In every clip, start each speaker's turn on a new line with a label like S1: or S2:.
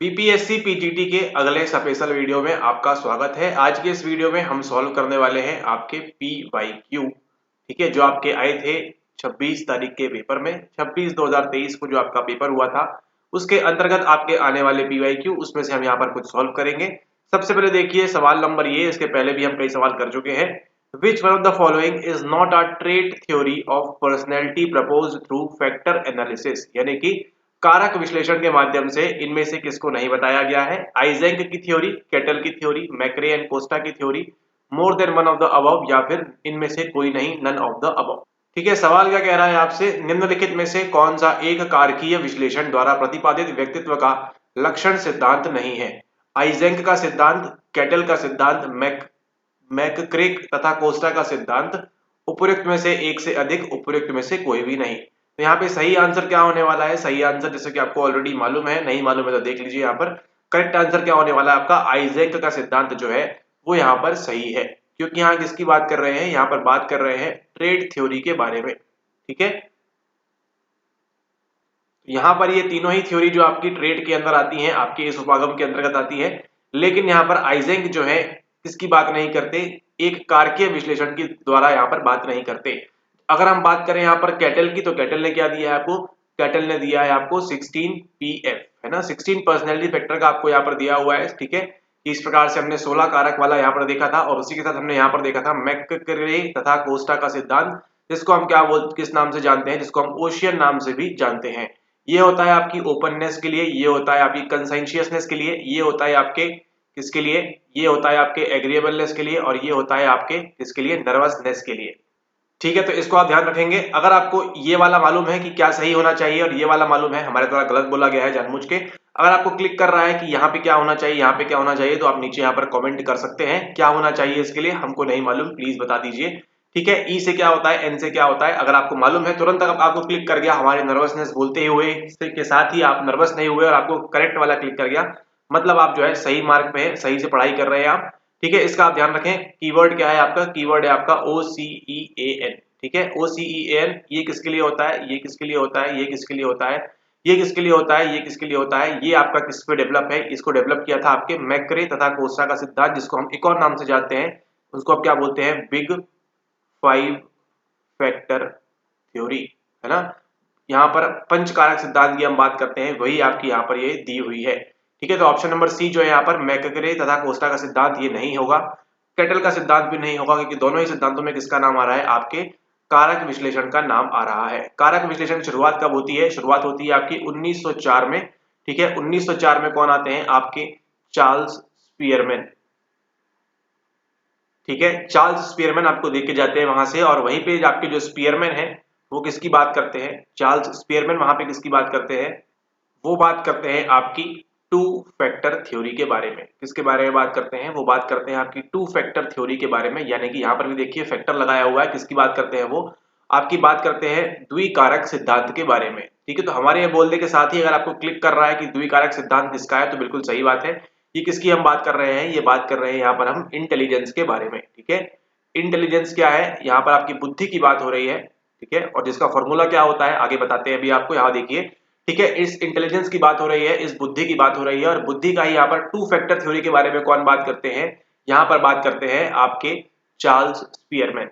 S1: BPSC PGT के अगले special video में आपका स्वागत है। आज के इस वीडियो में हम सॉल्व करने वाले हैं आपके पीवाईक्यू, ठीक है, जो आपके आए थे 26 तारीख के पेपर में। 26/2023 को जो आपका पेपर हुआ था उसके अंतर्गत आपके आने वाले पीवाईक्यू, उसमें से हम यहाँ पर कुछ सॉल्व करेंगे। सबसे पहले देखिए सवाल नंबर ये, इसके पहले भी हम कई सवाल कर चुके हैं। विच one of the following is not a trait theory of personality proposed through factor analysis, यानी कि कारक विश्लेषण के माध्यम से इनमें से किसको नहीं बताया गया है। आइजेंक की थ्योरी, केटल की थ्योरी, मैक्रे एंड कोस्टा की theory, more than one of the above, या फिर इनमें से कोई नहीं, नन ऑफ द अबव। ठीक है, सवाल क्या कह रहा है आपसे, निम्नलिखित में से कौन सा एक कारकीय विश्लेषण द्वारा प्रतिपादित व्यक्तित्व का लक्षण सिद्धांत नहीं है। आइजेंक का सिद्धांत, केटल का सिद्धांत, मैकक्रे तथा कोस्टा का सिद्धांत, उपयुक्त में से एक से अधिक, उपयुक्त में से कोई भी नहीं। तो यहाँ पे सही आंसर क्या होने वाला है, सही आंसर जैसे कि आपको ऑलरेडी मालूम है, नहीं मालूम है तो देख लीजिए यहाँ पर। करेक्ट आंसर क्या होने वाला है आपका, आइजेंक का सिद्धांत जो है वो यहाँ पर सही है, क्योंकि यहाँ किसकी बात कर रहे हैं, यहाँ पर बात कर रहे हैं ट्रेड थ्योरी के बारे में। ठीक है, यहाँ पर ये तीनों ही थ्योरी जो आपकी ट्रेड के अंदर आती हैं, आपके इस उपागम के अंतर्गत आती है, लेकिन यहाँ पर आइजेंक जो है किसकी बात नहीं करते, एक कारकीय विश्लेषण की द्वारा यहाँ पर बात नहीं करते। अगर हम बात करें यहाँ पर कैटल की, तो कैटल ने क्या दिया है आपको, कैटल ने दिया है आपको 16 पीएफ, है ना, 16 पर्सनैलिटी फैक्टर का आपको यहाँ पर दिया हुआ है। ठीक है, इस प्रकार से हमने 16 कारक वाला यहाँ पर देखा था, और उसी के साथ हमने यहाँ पर देखा था मैकक्रे तथा कोस्टा का सिद्धांत, जिसको हम क्या बोल किस नाम से जानते हैं, जिसको हम ओशियन नाम से भी जानते हैं। ये होता है आपकी ओपननेस के लिए, ये होता है आपकी कंसेंशियसनेस के लिए, ये होता है आपके किसके लिए, ये होता है आपके एग्रीएबलनेस के लिए, और ये होता है आपके किसके लिए, नर्वसनेस के लिए। ठीक है, तो इसको आप ध्यान रखेंगे। अगर आपको ये वाला मालूम है कि क्या सही होना चाहिए और ये वाला मालूम है हमारे द्वारा गलत बोला गया है जानबूझ के, अगर आपको क्लिक कर रहा है कि यहाँ पे क्या होना चाहिए, यहाँ पे क्या होना चाहिए, तो आप नीचे यहाँ पर कमेंट कर सकते हैं क्या होना चाहिए इसके लिए, हमको नहीं मालूम, प्लीज बता दीजिए। ठीक है, ई से क्या होता है, एन से क्या होता है, अगर आपको मालूम है तुरंत अगर आपको क्लिक कर गया हमारे नर्वसनेस बोलते हुए के साथ ही, आप नर्वस नहीं हुए और आपको करेक्ट वाला क्लिक कर गया, मतलब आप जो है सही मार्ग पे है, सही से पढ़ाई कर रहे हैं आप। ठीक है, इसका आप ध्यान रखें। कीवर्ड क्या है आपका, कीवर्ड है आपका OCEAN। ठीक है, OCEAN, ये किसके लिए होता है, ये किसके लिए होता है, ये किसके लिए होता है, ये किसके लिए होता है, ये किसके लिए होता है, ये आपका किस पे डेवलप है, इसको डेवलप किया था आपके मैक्रे तथा कोस्टा का सिद्धांत, जिसको हम एक और नाम से जानते हैं, उसको आप क्या बोलते हैं, बिग 5 फैक्टर थ्योरी, है ना। यहाँ पर पंचकारक सिद्धांत की हम बात करते हैं, वही आपकी यहाँ पर ये दी हुई है। ठीक है, तो ऑप्शन नंबर सी जो है यहाँ पर मैकक्रे तथा कोस्टा का सिद्धांत, ये नहीं होगा। केटल का सिद्धांत भी नहीं होगा, क्योंकि दोनों ही सिद्धांतों में किसका नाम आ रहा है, आपके कारक विश्लेषण का नाम आ रहा है। कारक विश्लेषण की शुरुआत कब होती है, शुरुआत होती है आपकी 1904 में। ठीक है, 1904 में कौन आते हैं, आपके चार्ल्स स्पीयरमैन। ठीक है, चार्ल्स स्पीयरमैन आपको देके जाते हैं वहां से, और वहीं पे आपके जो स्पीयरमैन है वो किसकी बात करते हैं, चार्ल्स स्पीयरमैन वहां पे किसकी बात करते हैं, वो बात करते हैं आपकी टू फैक्टर थ्योरी के बारे में। किसके बारे में बात करते हैं, वो बात करते हैं आपकी टू फैक्टर थ्योरी के बारे में, यानी कि यहाँ पर भी देखिए फैक्टर लगाया हुआ है, किसकी बात करते हैं, वो आपकी बात करते हैं द्विकारक सिद्धांत के बारे में। ठीक है, तो हमारे ये बोलने के साथ ही अगर आपको क्लिक कर रहा है कि द्विकारक सिद्धांत किसका है, तो बिल्कुल सही बात है। ये किसकी हम बात कर रहे हैं, ये बात कर रहे हैं यहाँ पर हम इंटेलिजेंस के बारे में। ठीक है, इंटेलिजेंस क्या है, यहाँ पर आपकी बुद्धि की बात हो रही है। ठीक है, और जिसका फॉर्मूला क्या होता है आगे बताते हैं अभी आपको, यहाँ देखिए। ठीक है, इस इंटेलिजेंस की बात हो रही है, इस बुद्धि की बात हो रही है, और बुद्धि का ही यहाँ पर टू फैक्टर थ्योरी के बारे में कौन बात करते हैं, यहाँ पर बात करते हैं आपके चार्ल्स स्पीयरमैन।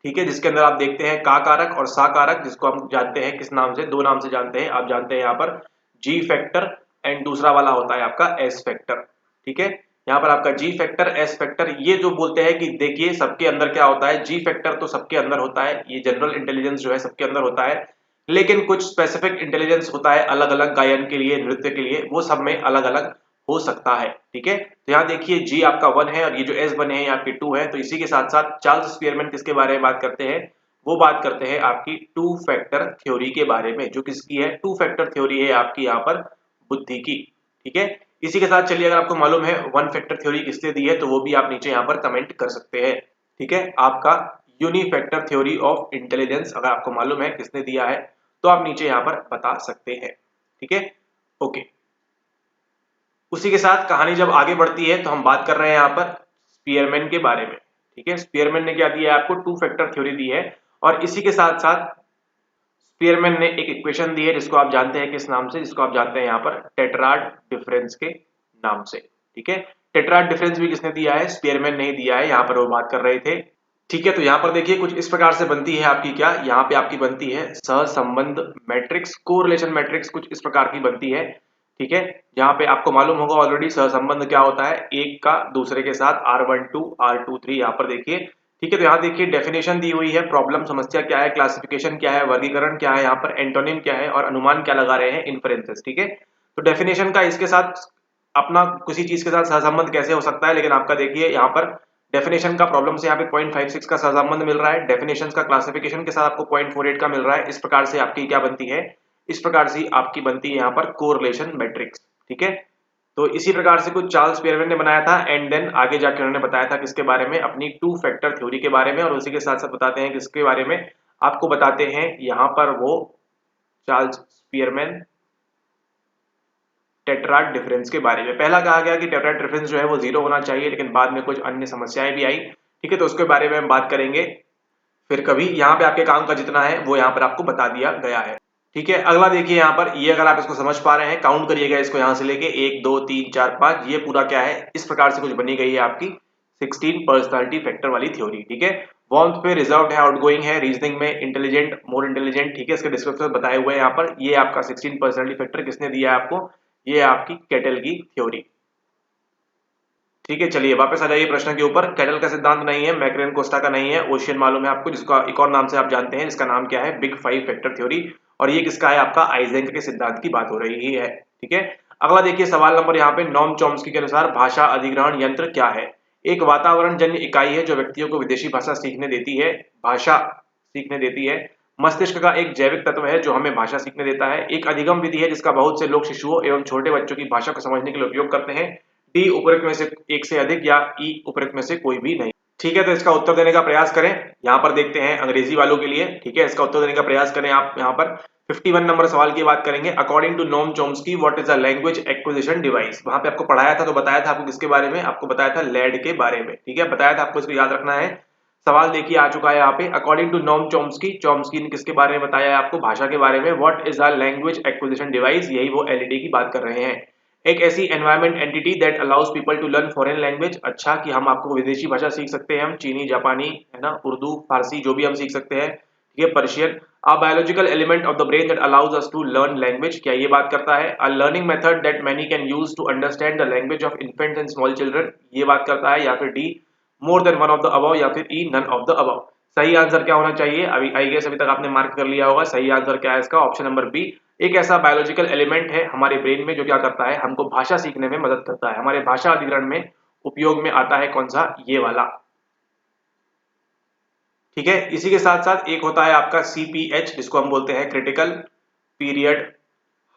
S1: ठीक है, जिसके अंदर आप देखते हैं का कारक और सा कारक, जिसको हम जानते हैं किस नाम से, दो नाम से जानते हैं, आप जानते हैं यहाँ पर जी फैक्टर, एंड दूसरा वाला होता है आपका एस फैक्टर। ठीक है, यहाँ पर आपका जी फैक्टर, एस फैक्टर, ये जो बोलते हैं कि देखिए सबके अंदर क्या होता है, जी फैक्टर तो सबके अंदर होता है, ये जनरल इंटेलिजेंस जो है सबके अंदर होता है, लेकिन कुछ स्पेसिफिक इंटेलिजेंस होता है अलग अलग गायन के लिए, नृत्य के लिए, वो सब में अलग अलग हो सकता है। ठीक है, तो यहाँ देखिए जी आपका 1 है और ये जो एस बने हैं आपके 2 है, तो इसी के साथ साथ चार्ल्स स्पीयरमैन किसके बारे में बात करते हैं, वो बात करते हैं आपकी टू फैक्टर थ्योरी के बारे में, जो किसकी है, टू फैक्टर थ्योरी है आपकी यहाँ पर बुद्धि की। ठीक है, इसी के साथ चलिए अगर आपको मालूम है वन फैक्टर थ्योरी किसने दी है, तो वो भी आप नीचे यहाँ पर कमेंट कर सकते हैं। ठीक है, आपका यूनिफैक्टर थ्योरी ऑफ इंटेलिजेंस अगर आपको मालूम है किसने दिया है, तो आप नीचे यहाँ पर बता सकते हैं। ठीक है, ओके। उसी के साथ कहानी जब आगे बढ़ती है तो हम बात कर रहे हैं यहाँ पर स्पीयरमैन के बारे में। ठीक है, स्पीयरमैन ने क्या दिया है आपको, टू फैक्टर थ्योरी दी है, और इसी के साथ साथ स्पीयरमैन ने एक इक्वेशन दी है जिसको आप जानते हैं किस नाम से, जिसको आप जानते हैं यहाँ पर टेट्राड डिफरेंस के नाम से। ठीक है, टेट्राड डिफरेंस भी किसने दिया है? स्पीयरमैन ने ही दिया है, यहाँ पर वो बात कर रहे थे। ठीक है, तो यहाँ पर देखिए कुछ इस प्रकार से बनती है आपकी क्या, यहाँ पे आपकी बनती है सहसंबंध मैट्रिक्स, कोरिलेशन मैट्रिक्स कुछ इस प्रकार की बनती है। ठीक है, यहाँ पे आपको मालूम होगा ऑलरेडी सहसंबंध क्या होता है, एक का दूसरे के साथ R12 R23, यहाँ पर देखिए। ठीक है, तो यहाँ देखिए डेफिनेशन दी हुई है, प्रॉब्लम समस्या क्या है, क्लासिफिकेशन क्या है, वर्गीकरण क्या है, यहाँ पर एंटोनिम क्या है और अनुमान क्या लगा रहे हैं, इन्फरेंसेस। ठीक है, तो डेफिनेशन का इसके साथ अपना किसी चीज के साथ सहसंबंध कैसे हो सकता है, लेकिन आपका देखिए यहाँ पर डेफिनेशन का प्रॉब्लम से यहाँ पे 0.56 का सहसंबंध मिल रहा है, डेफिनेशन का क्लासिफिकेशन के साथ आपको 0.48 का मिल रहा है। इस प्रकार से आपकी क्या बनती है, इस प्रकार से आपकी बनती है यहाँ पर कोरिलेशन मैट्रिक्स। ठीक है, तो इसी प्रकार से कुछ चार्ल्स स्पीयरमैन ने बनाया था एंड देन आगे जाकर उन्होंने बताया था किसके बारे में, अपनी टू फैक्टर थ्योरी के बारे में, और उसी के साथ साथ बताते हैं किसके बारे में, आपको बताते हैं यहाँ पर वो चार्ल्स स्पीयरमैन टेट्राड डिफरेंस के बारे में। पहला कहा गया कि टेट्राड डिफरेंस जो है वो 0 होना चाहिए, लेकिन बाद में कुछ अन्य समस्याएं भी आई। ठीक है, तो उसके बारे में हम बात करेंगे फिर कभी। यहाँ पे आपके काम का जितना है वो यहाँ पर आपको बता दिया गया है। ठीक है, अगला देखिए यहाँ पर, ये अगर आप इसको समझ पा रहे हैं काउंट करिएगा इसको, यहाँ से लेके 1 2 3 4 5, ये पूरा क्या है, इस प्रकार से कुछ बनी गई है आपकी 16 पर्सनालिटी फैक्टर वाली थ्योरी। ठीक है, वार्मथ पे रिजर्व्ड है, आउटगोइंग है, रीजनिंग में इंटेलिजेंट, मोर इंटेलिजेंट। ठीक है, इसके डिस्क्रिप्शन बताए हुए हैं यहाँ पर। ये आपका 16 पर्सनालिटी फैक्टर किसने दिया है आपको, ये आपकी कैटल की थ्योरी। ठीक है, चलिए वापस आ जाइए प्रश्न के ऊपर। कैटल का सिद्धांत नहीं है, मैकरेन कोस्टा का नहीं है, ओशियन मालूम है आपको, जिसका एक और नाम से आप जानते हैं, जिसका नाम क्या है, बिग 5 फैक्टर थ्योरी। और ये किसका है, आपका आइजेंक के सिद्धांत की बात हो रही है। ठीक है, अगला देखिए सवाल नंबर यहाँ पे, नॉम चॉम्स्की के अनुसार भाषा अधिग्रहण यंत्र क्या है? एक वातावरण जन्य इकाई है जो व्यक्तियों को विदेशी भाषा सीखने देती है, भाषा सीखने देती है। मस्तिष्क का एक जैविक तत्व है जो हमें भाषा सीखने देता है। एक अधिगम विधि है जिसका बहुत से लोग शिशुओं एवं छोटे बच्चों की भाषा को समझने के लिए उपयोग करते हैं। डी उपरोक्त में से एक से अधिक, या ई उपरोक्त में से कोई भी नहीं। ठीक है, तो इसका उत्तर देने का प्रयास करें। यहाँ पर देखते हैं अंग्रेजी वालों के लिए। ठीक है, इसका उत्तर देने का प्रयास करें आप। यहाँ पर 51 नंबर सवाल की बात करेंगे। According to Noam Chomsky what is a language acquisition device? वहां पे आपको पढ़ाया था, तो बताया था आपको किसके बारे में, आपको बताया था लैड के बारे में। ठीक है, बताया था आपको, इसको याद रखना है। सवाल देखिए आ चुका है यहाँ पे, according to Noam Chomsky, Chomsky ने किसके बारे में बताया है आपको, भाषा के बारे में। What is a language acquisition device, यही वो एलईडी की बात कर रहे हैं। एक ऐसी environment entity that allows people to learn foreign language. अच्छा, कि हम आपको विदेशी भाषा सीख सकते हैं, हम चीनी, जापानी, है ना, उर्दू, फारसी, जो भी हम सीख सकते हैं। ठीक है, Persian. A biological element of the brain that allows us to learn language, क्या ये बात करता है? A learning method that many can use to understand the language of infants and small children, ये बात करता है। या फिर D more than one of the above, या फिर E none of the above. सही आंसर क्या होना चाहिए? अभी आई गेस अभी तक आपने मार्क कर लिया होगा। सही आंसर क्या है इसका? Option number B. एक ऐसा बायोलॉजिकल एलिमेंट है हमारे ब्रेन में जो क्या करता है, हमको भाषा सीखने में मदद करता है, हमारे भाषा अधिग्रहण में उपयोग में आता है। कौन सा? ये वाला। ठीक है, इसी के साथ साथ एक होता है आपका CPH, जिसको हम बोलते हैं क्रिटिकल पीरियड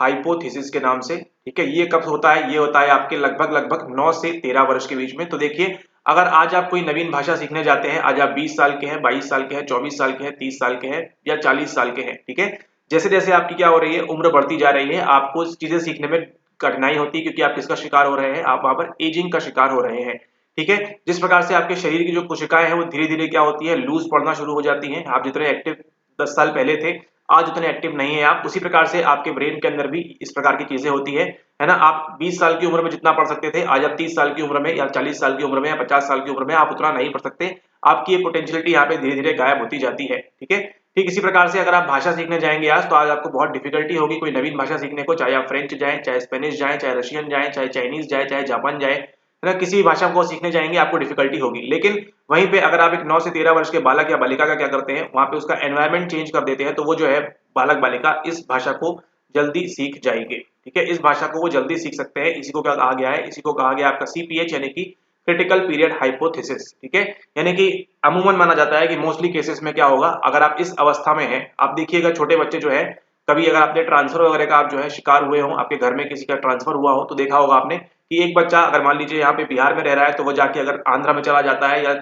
S1: हाइपोथेसिस के नाम से। ठीक है, ये कब होता है? ये होता है आपके लगभग 9 से 13 वर्ष के बीच में। तो देखिए, अगर आज आप कोई नवीन भाषा सीखने जाते हैं, आज आप 20 साल के हैं, 22 साल के हैं, 24 साल के हैं, 30 साल के हैं या 40 साल के हैं। ठीक है, जैसे जैसे आपकी क्या हो रही है, उम्र बढ़ती जा रही है, आपको चीजें सीखने में कठिनाई होती है, क्योंकि आप किसका शिकार हो रहे हैं, आप वहां पर एजिंग का शिकार हो रहे हैं। ठीक है, जिस प्रकार से आपके शरीर की जो कोशिकाएं हैं वो धीरे धीरे क्या होती है, लूज पड़ना शुरू हो जाती हैं। आप जितने एक्टिव 10 साल पहले थे, आज उतने एक्टिव नहीं है आप। उसी प्रकार से आपके ब्रेन के अंदर भी इस प्रकार की चीजें होती है ना। आप 20 साल की उम्र में जितना पढ़ सकते थे, आज आप 30 साल की उम्र में या 40 साल की उम्र में या 50 साल की उम्र में आप उतना नहीं पढ़ सकते। आपकी ये पोटेंशियलिटी यहाँ पे धीरे धीरे गायब होती जाती है। ठीक है, ठीक इसी प्रकार से अगर आप भाषा सीखने जाएंगे आज, तो आज आपको बहुत डिफिकल्टी होगी कोई नवीन भाषा सीखने को, चाहे आप फ्रेंच जाएं, चाहे स्पेनिश जाएं, चाहे रशियन जाएं, चाहे चाइनीज जाए, चाहे जापान जाए, है ना, किसी भी भाषा को सीखने जाएंगे आपको डिफिकल्टी होगी। लेकिन वहीं पे अगर आप एक 9 से 13 वर्ष के बालक या बालिका का क्या करते हैं, वहां पे उसका एनवायरमेंट चेंज कर देते हैं, तो वो जो है बालक बालिका इस भाषा को जल्दी सीख जाएंगे। ठीक है, इस भाषा को वो जल्दी सीख सकते हैं। इसी को क्या कहा गया है? इसी को कहा गया आपका CPH, यानी कि क्रिटिकल पीरियड हाइपोथेसिस। ठीक है, यानी कि अमूमन माना जाता है कि मोस्टली केसेस में क्या होगा, अगर आप इस अवस्था में हैं, आप देखिएगा छोटे बच्चे जो है, कभी अगर आपने ट्रांसफर वगैरह का आप जो है शिकार हुए हो, आपके घर में किसी का ट्रांसफर हुआ हो, तो देखा होगा आपने कि एक बच्चा अगर मान लीजिए यहाँ पे बिहार में रह रहा है, तो वो जाके अगर आंध्रा में चला जाता है, या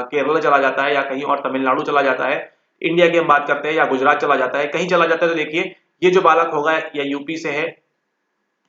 S1: केरला चला जाता है, या कहीं और तमिलनाडु चला जाता है, इंडिया की हम बात करते हैं, या गुजरात चला जाता है, कहीं चला जाता है, तो देखिए ये जो बालक होगा या यूपी से है,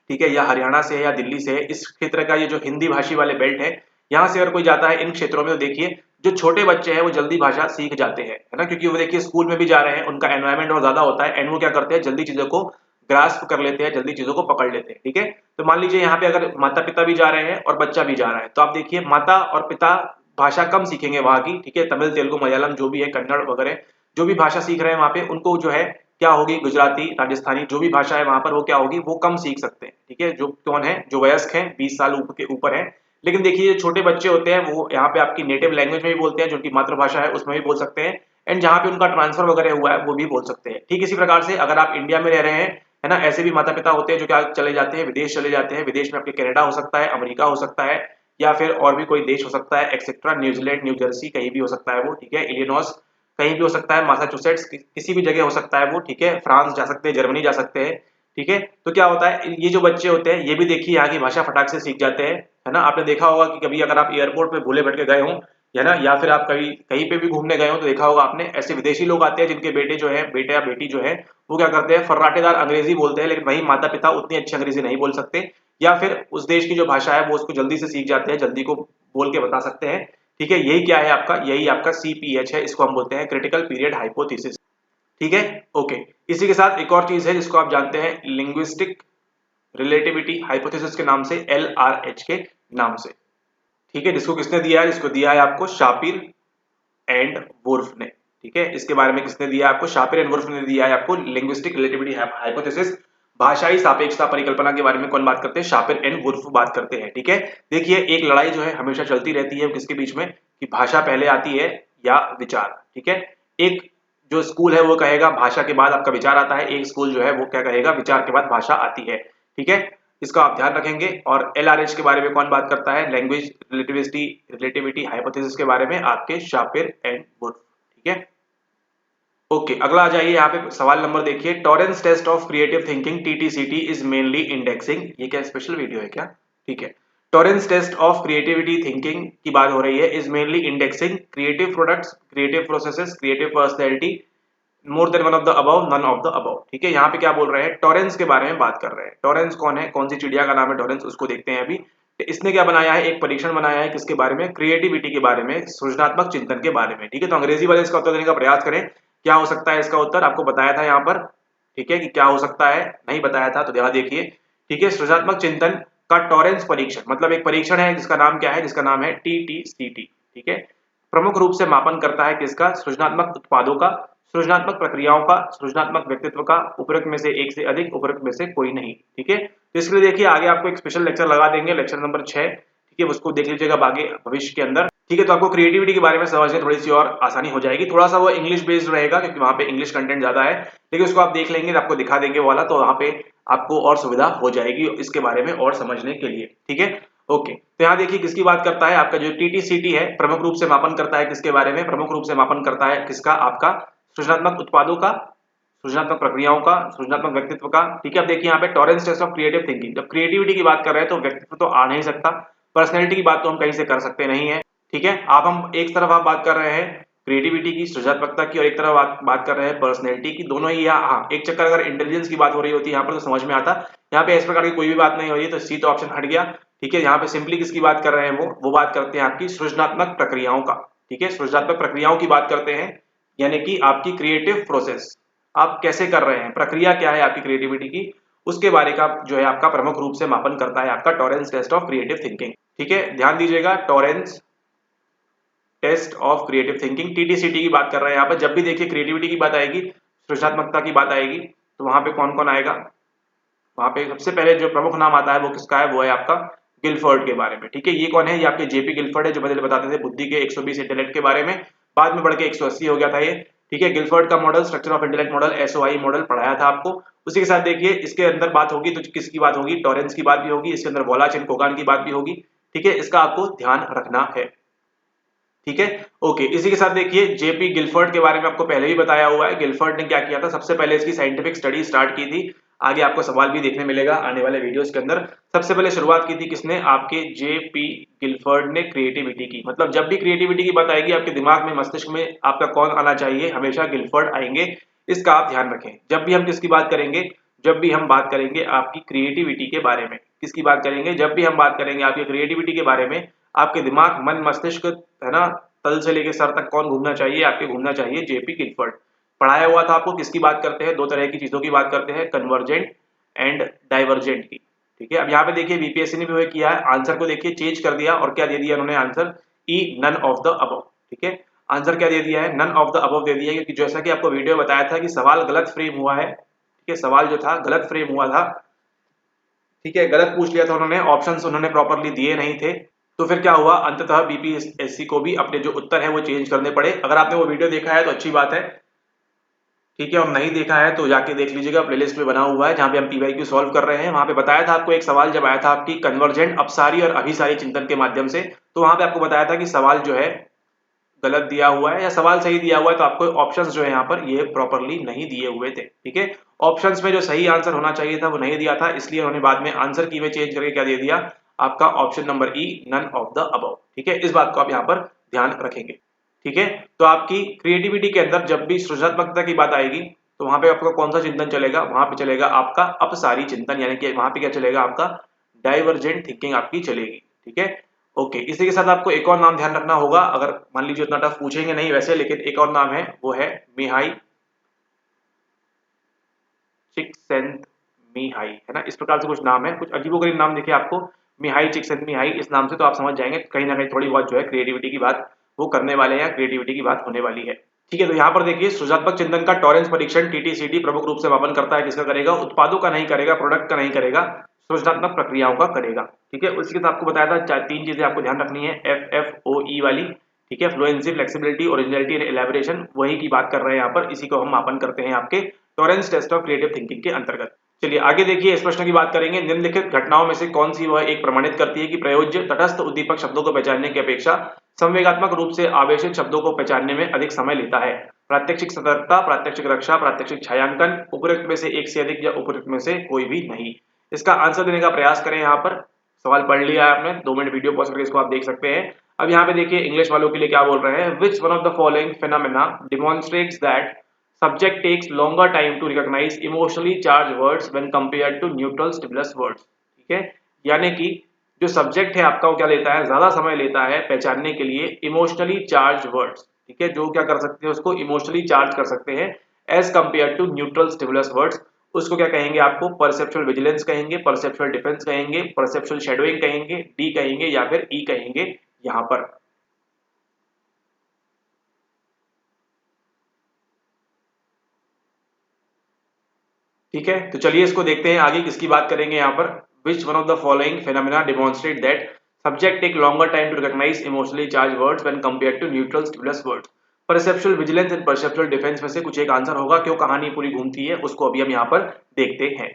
S1: ठीक है, या हरियाणा से है, या दिल्ली से है, इस क्षेत्र का ये जो हिंदी भाषी वाले बेल्ट है, यहाँ से अगर कोई जाता है इन क्षेत्रों में तो देखिए जो छोटे बच्चे हैं वो जल्दी भाषा सीख जाते हैं, है ना, क्योंकि वो देखिए स्कूल में भी जा रहे हैं, उनका एनवायरमेंट बहुत ज्यादा होता है एंड वो क्या करते हैं जल्दी चीजों को ग्रास्प कर लेते हैं, जल्दी चीजों को पकड़ लेते हैं। ठीक है, तो मान लीजिए यहाँ पे अगर माता पिता भी जा रहे हैं और बच्चा भी जा रहा है तो आप देखिए माता और पिता भाषा कम सीखेंगे वहां की, ठीक है, तमिल तेलुगु मलयालम जो भी है कन्नड़ वगैरह जो भी भाषा सीख रहे हैं वहां पे उनको जो है क्या होगी, गुजराती राजस्थानी जो भी भाषा है वहां पर वो क्या होगी, वो कम सीख सकते हैं। ठीक है, जो कौन है, जो वयस्क हैं 20 साल के ऊपर है। लेकिन देखिए जो छोटे बच्चे होते हैं वो यहाँ पे आपकी नेटिव लैंग्वेज में भी बोलते हैं, जो उनकी मातृभाषा है उसमें भी बोल सकते हैं एंड जहाँ पे उनका ट्रांसफर वगैरह हुआ है वो भी बोल सकते हैं। ठीक इसी प्रकार से अगर आप इंडिया में रह रहे हैं, है ना, ऐसे भी माता पिता होते हैं जो क्या चले जाते हैं विदेश चले जाते हैं, विदेश में आपके कनाडा हो सकता है, अमेरिका हो सकता है या फिर और भी कोई देश हो सकता है एक्सेट्रा, न्यूजीलैंड, न्यू जर्सी कहीं भी हो सकता है वो, ठीक है, इलिनॉस कहीं भी हो सकता है, मैसाचुसेट्स किसी भी जगह हो सकता है वो, ठीक है, फ्रांस जा सकते हैं, जर्मनी जा सकते हैं। ठीक है, तो क्या होता है ये जो बच्चे होते हैं ये भी देखिए यहाँ की भाषा फटाक से सीख जाते हैं, है ना। आपने देखा होगा कि कभी अगर आप एयरपोर्ट पे भूले भटके गए हों, है ना, या फिर आप कहीं कहीं पे भी घूमने गए हो तो देखा होगा आपने ऐसे विदेशी लोग आते हैं जिनके बेटे जो है, बेटे या बेटी जो है वो क्या करते हैं फर्राटेदार अंग्रेजी बोलते हैं, लेकिन वही माता पिता उतनी अच्छी अंग्रेजी नहीं बोल सकते या फिर उस देश की जो भाषा है वो उसको जल्दी से सीख जाते हैं, जल्दी को बोल के बता सकते हैं। ठीक है, यही क्या है आपका, यही आपका CPH है, इसको हम बोलते हैं क्रिटिकल पीरियड हाइपोथेसिस। ठीक है, ओके। इसी के साथ एक और चीज है जिसको आप जानते हैं लिंग्विस्टिक रिलेटिविटी हाइपोथेसिस के नाम से, LRH के नाम से। ठीक है, जिसको किसने दिया है, जिसको दिया है आपको शापिर एंड वुर्फ ने। ठीक है, इसके बारे में किसने दिया है आपको, शापिर एंड वुर्फ ने दिया है आपको लिंग्विस्टिक रिलेटिविटी हाइपोथेसिस। भाषाई सापेक्षता परिकल्पना के बारे में कौन बात करते हैं, शापिर एंड वुर्फ बात करते हैं। ठीक है, देखिए एक लड़ाई जो है हमेशा चलती रहती है किसके बीच में, कि भाषा पहले आती है या विचार। ठीक है, एक जो स्कूल है वो कहेगा भाषा के बाद आपका विचार आता है, एक स्कूल जो है वो क्या कहेगा विचार के बाद भाषा आती है। ठीक है, इसका आप ध्यान रखेंगे। और LRH के बारे में कौन बात करता है, लैंग्वेज रिलेटिविटी हाइपोथेसिस के बारे में आपके शापिर एंड वुर्फ। ठीक है, ओके, अगला आ जाइए यहाँ पे सवाल नंबर देखिए, Torrance test of creative thinking TTCT is mainly indexing. ये क्या स्पेशल वीडियो है क्या, ठीक है। Torrance test of creativity thinking की बात हो रही है, is mainly indexing creative products, creative processes, creative personality, more than one of the above, none of the above. ठीक है, यहाँ पे क्या बोल रहे हैं, टॉरेंस के बारे में बात कर रहे हैं। टॉरेंस कौन है, कौन सी चिड़िया का नाम है टॉरेंस, उसको देखते हैं अभी। इसने क्या बनाया है, एक परीक्षण बनाया है किसके बारे में, क्रिएटिविटी के बारे में, सृजनात्मक चिंतन के बारे में। ठीक है, तो अंग्रेजी वाले इसका उत्तर देने का प्रयास करें, क्या हो सकता है इसका उत्तर, आपको बताया था यहाँ पर, ठीक है, कि क्या हो सकता है, नहीं बताया था तो यहाँ देखिए। ठीक है, सृजनात्मक चिंतन का टॉरेंस परीक्षण मतलब एक परीक्षण है जिसका नाम क्या है, जिसका नाम है TTCT। ठीक है, प्रमुख रूप से मापन करता है किसका, सृजनात्मक उत्पादों का, सृजनात्मक प्रक्रियाओं का, सृजनात्मक व्यक्तित्व का, उपरोक्त में से एक से अधिक, उपरोक्त में से कोई नहीं। ठीक है, तो इसके लिए देखिए आगे आपको एक स्पेशल लेक्चर लगा देंगे, लेक्चर नंबर 6। ठीक है, उसको देख लीजिएगा आगे भविष्य के अंदर। ठीक है, तो आपको क्रिएटिविटी के बारे में समझने थोड़ी सी और आसानी हो जाएगी। थोड़ा सा वो इंग्लिश बेस्ड रहेगा क्योंकि वहां पे इंग्लिश कंटेंट ज्यादा है, लेकिन उसको आप देख लेंगे, आपको दिखा देंगे वाला, तो वहां पे आपको और सुविधा हो जाएगी इसके बारे में और समझने के लिए। ठीक है, ओके, तो यहाँ देखिए किसकी बात करता है, आपका जो TTCT है प्रमुख रूप से मापन करता है किसके बारे में, प्रमुख रूप से मापन करता है किसका, आपका सृजनात्मक उत्पादों का, सृजनात्मक प्रक्रियाओं का, सृजनात्मक व्यक्तित्व का। ठीक है, अब देखिए यहाँ पे Torrance test of creative thinking, जब क्रिएटिविटी की बात कर रहे हैं तो व्यक्तित्व तो आ नहीं सकता, पर्सनैलिटी की बात तो हम कहीं से कर सकते नहीं है। ठीक है, आप हम एक तरफ आप बात कर रहे हैं क्रिएटिविटी की, सृजनात्मकता की, और एक तरफ बात कर रहे हैं पर्सनैलिटी की, दोनों ही यहाँ, हाँ एक चक्कर अगर इंटेलिजेंस की बात हो रही होती है यहाँ पर तो समझ में आता, यहाँ पे इस प्रकार की कोई भी बात नहीं हो रही है तो सी तो ऑप्शन हट गया। ठीक है, यहाँ पे सिंपली किसकी बात कर रहे हैं, वो बात करते हैं आपकी सृजनात्मक प्रक्रियाओं का। ठीक है, सृजनात्मक प्रक्रियाओं की बात करते हैं, यानी कि आपकी क्रिएटिव प्रोसेस, आप कैसे कर रहे हैं, प्रक्रिया क्या है आपकी क्रिएटिविटी की, उसके बारे का जो है आपका प्रमुख रूप से मापन करता है आपका Torrance test of creative thinking. ठीक है, ध्यान दीजिएगा, Torrance test of creative thinking TTCT की बात कर रहे हैं यहाँ पर। जब भी देखिए क्रिएटिविटी की बात आएगी, सृजनात्मकता की बात आएगी, तो वहां पे कौन कौन आएगा, वहां पे सबसे पहले जो प्रमुख नाम आता है वो किसका है, वो है आपका गिलफर्ड के बारे में। ठीक है, ये कौन है, ये आपके JP गिलफर्ड है, जो पहले बताते थे बुद्धि के 120 इंटेलेक्ट के बारे में, बाद में बढ़ के 180 हो गया था ये। ठीक है, गिलफर्ड का model, structure of intellect model, SOI model पढ़ाया था आपको। उसी के साथ देखिए इसके अंदर बात होगी तो किसकी बात होगी, टॉरेंस की बात भी होगी, इसके अंदर वॉलाच एंड कोगान की बात भी होगी। ठीक है, इसका आपको ध्यान रखना है। ठीक है, ओके, इसी के साथ देखिए JP गिलफर्ड के बारे में आपको पहले ही बताया हुआ है। गिलफर्ड ने क्या किया था, सबसे पहले इसकी साइंटिफिक स्टडी स्टार्ट की थी, आगे आपको सवाल भी देखने मिलेगा आने वाले वीडियोस के अंदर। सबसे पहले शुरुआत की थी किसने, आपके JP गिलफर्ड ने क्रिएटिविटी की। मतलब जब भी क्रिएटिविटी की बात आएगी आपके दिमाग में, मस्तिष्क में आपका कौन आना चाहिए, हमेशा गिलफर्ड आएंगे, इसका आप ध्यान रखें। जब भी हम किसकी बात करेंगे, जब भी हम बात करेंगे आपकी क्रिएटिविटी के बारे में, किसकी बात करेंगे, जब भी हम बात करेंगे आपकी क्रिएटिविटी के बारे में, आपके दिमाग, मन, मस्तिष्क, है ना, तल से लेकर सर तक कौन घूमना चाहिए? आपके घूमना चाहिए जेपी गिलफर्ड। पढ़ाया हुआ था आपको, किसकी बात करते हैं? दो तरह की चीजों की बात करते हैं, कन्वर्जेंट एंड डाइवर्जेंट की। ठीक है, अब यहाँ पे देखिए बीपीएससी ने भी वही किया है, आंसर को देखिए चेंज कर दिया और क्या दे दिया उन्होंने answer? E none of the above. ठीक है, आंसर क्या दे दिया है? नन ऑफ द अबव दे दिया है, क्योंकि जैसा कि आपको वीडियो बताया था कि सवाल गलत फ्रेम हुआ है। ठीक है, सवाल जो था गलत फ्रेम हुआ था। ठीक है, गलत पूछ लिया था उन्होंने, ऑप्शंस उन्होंने प्रॉपर्ली दिए नहीं थे। तो फिर क्या हुआ? अंततः बीपीएससी को भी अपने जो उत्तर है वो चेंज करने पड़े। अगर आपने वो वीडियो देखा है तो अच्छी बात है। ठीक है, और नहीं देखा है तो जाके देख लीजिएगा, प्लेलिस्ट में बना हुआ है जहां पे हम पीवाईक्यू सॉल्व कर रहे हैं। वहां पे बताया था आपको, एक सवाल जब आया था आपकी कन्वर्जेंट अपसारी और अभिसारी चिंतन के माध्यम से, तो वहां पे आपको बताया था कि सवाल जो है गलत दिया हुआ है या सवाल सही दिया हुआ है, तो आपको ऑप्शंस जो है यहाँ पर ये प्रॉपर्ली नहीं दिए हुए थे। ठीक है, ऑप्शंस में जो सही आंसर होना चाहिए था वो नहीं दिया था, इसलिए उन्होंने बाद में आंसर की में चेंज करके क्या दे दिया? आपका option number E, none of the above. ठीक है, इस बात को आप यहाँ पर ध्यान रखेंगे। ठीक है, तो आपकी क्रिएटिविटी के अंदर जब भी सृजनात्मकता की बात आएगी तो वहां पे आपका कौन सा चिंतन चलेगा? वहां पे चलेगा आपका अपसारी चिंतन, यानी कि वहां पे क्या चलेगा? आपका डाइवर्जेंट थिंकिंग आपकी चलेगी। ठीक है, ओके, इसी के साथ आपको एक और नाम ध्यान रखना होगा, अगर मान लीजिए उतना टफ पूछेंगे नहीं वैसे, लेकिन एक और नाम है, वो है मिहाई चिक्सिनमिहाई, है ना, इस प्रकार से कुछ नाम है, कुछ अजीबोगरीब नाम देखिए आपको, मिहाई चिक्सिनमिहाई, इस नाम से तो आप समझ जाएंगे कहीं ना कहीं थोड़ी बहुत जो है क्रिएटिविटी की बात वो करने वाले हैं, क्रिएटिविटी की बात होने वाली है। ठीक है, तो यहाँ पर देखिए सृजनात्मक चिंतन का टॉरेंस परीक्षण टीटीसीटी प्रमुख रूप से मापन करता है, किसका करेगा? उत्पादों का नहीं करेगा, प्रोडक्ट का नहीं करेगा, सृजनात्मक प्रक्रियाओं का करेगा। ठीक है, उसके साथ आपको बताया था तीन चीजें आपको ध्यान रखनी है, FFOE वाली। ठीक है, फ्लुएंसी, फ्लेक्सिबिलिटी, ओरिजिनलिटी एंड एलैबोरेशन, वही की बात कर रहे हैं यहाँ पर, इसी को हम मापन करते हैं आपके Torrance test of creative thinking के अंतर्गत। चलिए आगे देखिए, इस प्रश्न की बात करेंगे, निम्नलिखित घटनाओं में से कौन सी वह एक प्रमाणित करती है कि प्रयोज्य तटस्थ उद्दीपक शब्दों को पहचानने की अपेक्षा संवेगात्मक रूप से आवेशित शब्दों को पहचानने में अधिक समय लेता है? प्रात्यक्षिक सतर्कता, प्रात्यक्षिक रक्षा, प्रात्यक्षिक छायांकन, उपयुक्त में से एक से अधिक या उपयुक्त में से कोई भी नहीं। इसका आंसर देने का प्रयास करें। यहाँ पर सवाल पढ़ लिया है आपने, 2 मिनट वीडियो पॉज करके इसको आप देख सकते हैं। अब यहाँ पे देखिए इंग्लिश वालों के लिए क्या बोल रहे हैं, विच one of the following phenomena demonstrates that subject takes longer time to recognize emotionally charged words when compared to neutral stimulus words। ठीक है, यानी कि जो सब्जेक्ट है आपका वो क्या लेता है? ज्यादा समय लेता है पहचानने के लिए इमोशनली चार्ज वर्ड्स। ठीक है, जो क्या कर सकते हैं? उसको इमोशनली चार्ज कर सकते हैं as compare to neutral stimulus words. उसको क्या कहेंगे? आपको परसेप्चुअल विजिलेंस कहेंगे, परसेप्चुअल डिफेंस कहेंगे, परसेप्चुअल शेडोइंग कहेंगे, डी कहेंगे या फिर ई कहेंगे यहाँ पर। ठीक है, तो चलिए इसको देखते हैं आगे किसकी बात करेंगे यहाँ पर। Which one of the following phenomena demonstrate that subject take longer time to recognise emotionally charge words when compared to neutral stimulus words? Perceptual vigilance and perceptual defence में से कुछ एक आंसर होगा। क्यों कहानी पूरी घूमती है उसको अभी हम यहाँ पर देखते हैं।